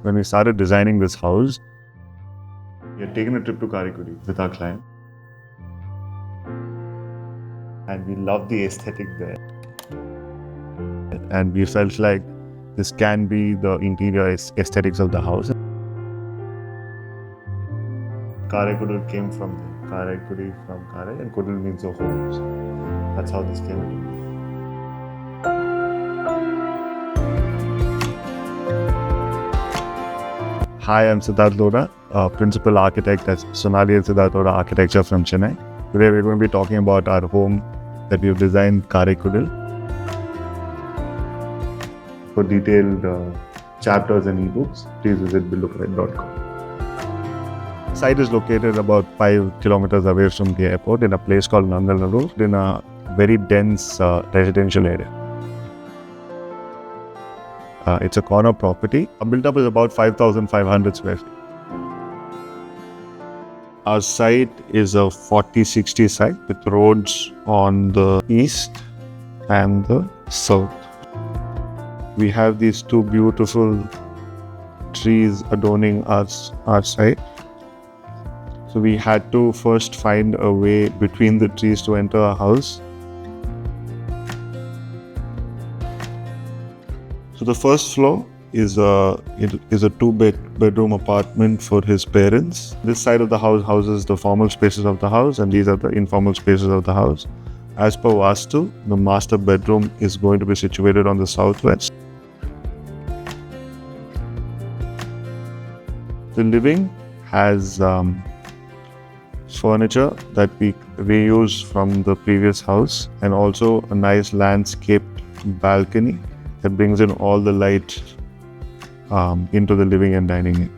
when we started designing this house, we had taken a trip to Kaarai Kudil with our client. And we loved the aesthetic there. And we felt like this can be the interior aesthetics of the house. Kaarai Kudil came from there. Kaarai Kudil from Kaarai, and Kudil means the homes. That's how this came into being. Hi, I'm Siddharth Lodha, Principal Architect at Sonali and Siddharth Lodha Architecture from Chennai. Today we're going to be talking about our home that we've designed, Kaarai Kudil. For detailed chapters and ebooks, please visit buildofy.com. The site is located about 5 kilometers away from the airport in a place called Tamilnadu, in a very dense residential area. It's a corner property. Our build-up is about 5,500 square feet. Our site is a 40-60 site with roads on the east and the south. We have these two beautiful trees adorning our site. So we had to first find a way between the trees to enter our house. So the first floor is a two-bedroom apartment for his parents. This side of the house houses the formal spaces of the house, and these are the informal spaces of the house. As per Vastu, the master bedroom is going to be situated on the southwest. The living has furniture that we reuse from the previous house, and also a nice landscaped balcony that brings in all the light into the living and dining area.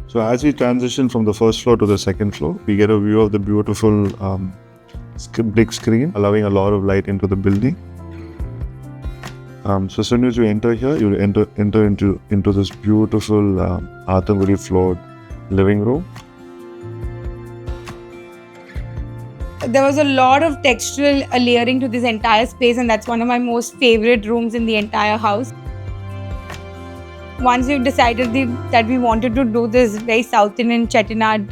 So as we transition from the first floor to the second floor, we get a view of the beautiful big screen, allowing a lot of light into the building. So as soon as you enter here, you enter into this beautiful Athangudi floored living room. There was a lot of textural layering to this entire space, and that's one of my most favorite rooms in the entire house. Once we decided that we wanted to do this very South Indian Chettinad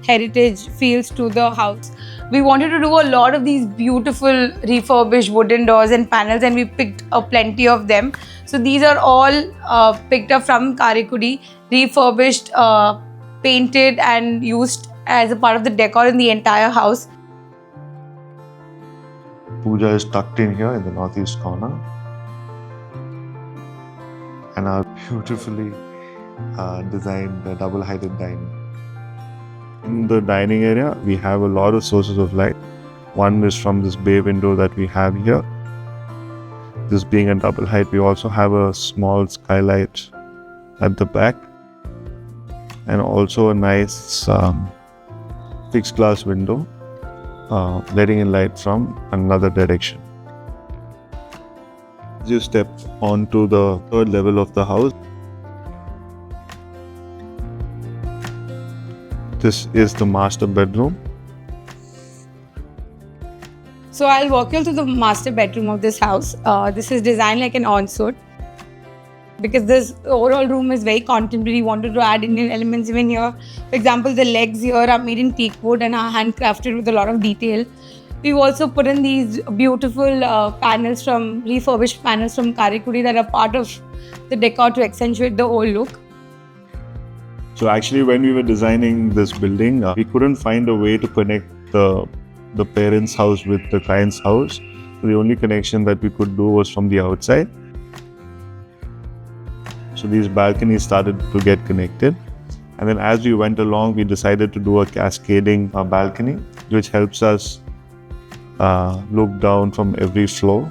heritage feels to the house, we wanted to do a lot of these beautiful refurbished wooden doors and panels, and we picked up plenty of them. So these are all picked up from Kaarai Kudil, refurbished, painted and used as a part of the decor in the entire house. Puja is tucked in here in the northeast corner, and our beautifully designed double-heighted dining. In the dining area, we have a lot of sources of light. One is from this bay window that we have here. This being a double height, we also have a small skylight at the back, and also a nice fixed glass window letting in light from another direction. As you step onto the third level of the house, this is the master bedroom. So I'll walk you through the master bedroom of this house. This is designed like an ensuite. Because this overall room is very contemporary, we wanted to add Indian elements even here. For example, the legs here are made in teak wood and are handcrafted with a lot of detail. We've also put in these beautiful refurbished panels from Kaarai Kudil that are part of the decor to accentuate the whole look. So actually, when we were designing this building, we couldn't find a way to connect the parents' house with the client's house. So the only connection that we could do was from the outside. So these balconies started to get connected, and then as we went along, we decided to do a cascading balcony, which helps us look down from every floor,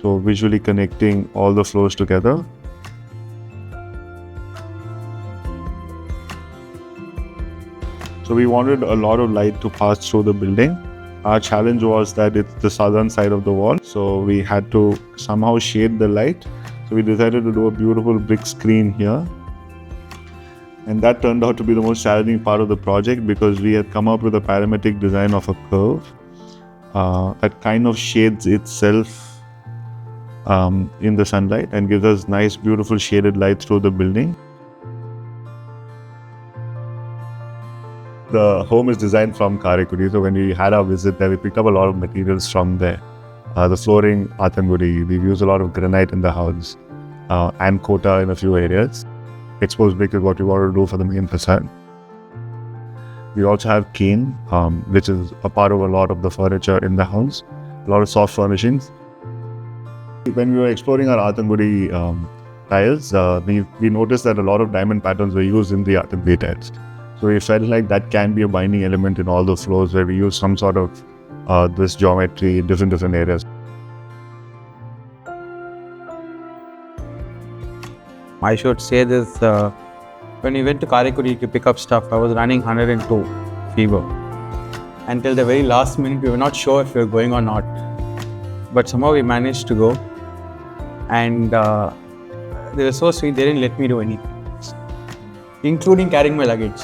so visually connecting all the floors together. So we wanted a lot of light to pass through the building. Our challenge was that it's the southern side of the wall, so we had to somehow shade the light. So we decided to do a beautiful brick screen here. And that turned out to be the most challenging part of the project, because we had come up with a parametric design of a curve that kind of shades itself in the sunlight and gives us nice, beautiful shaded light through the building. The home is designed from Kaarai Kudil, so when we had our visit there, we picked up a lot of materials from there. The flooring, Athangudi, we've used a lot of granite in the house and Kota in a few areas. Exposed brick is what we want to do for the main facade. We also have cane, which is a part of a lot of the furniture in the house, a lot of soft furnishings. When we were exploring our Athangudi tiles, we noticed that a lot of diamond patterns were used in the Athangudi tiles. So we felt like that can be a binding element in all the floors where we use some sort of this geometry in different areas. I should say this, when we went to Kaarai Kudil to pick up stuff, I was running 102 fever. Until the very last minute, we were not sure if we were going or not. But somehow we managed to go. And they were so sweet, they didn't let me do anything, including carrying my luggage.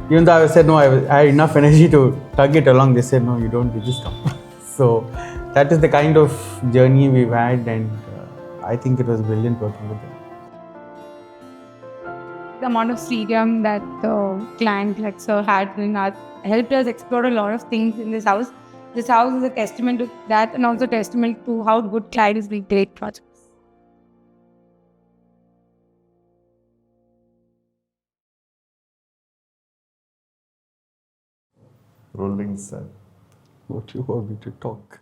Even though I said no, I had enough energy to tug it along, they said no, you don't, you just come. So that is the kind of journey we've had, and I think it was brilliant working with them. The amount of freedom that the client, like Sir, had doing art helped us explore a lot of things in this house. This house is a testament to that, and also testament to how good clients do great projects. Rolling sun. What you want me to talk?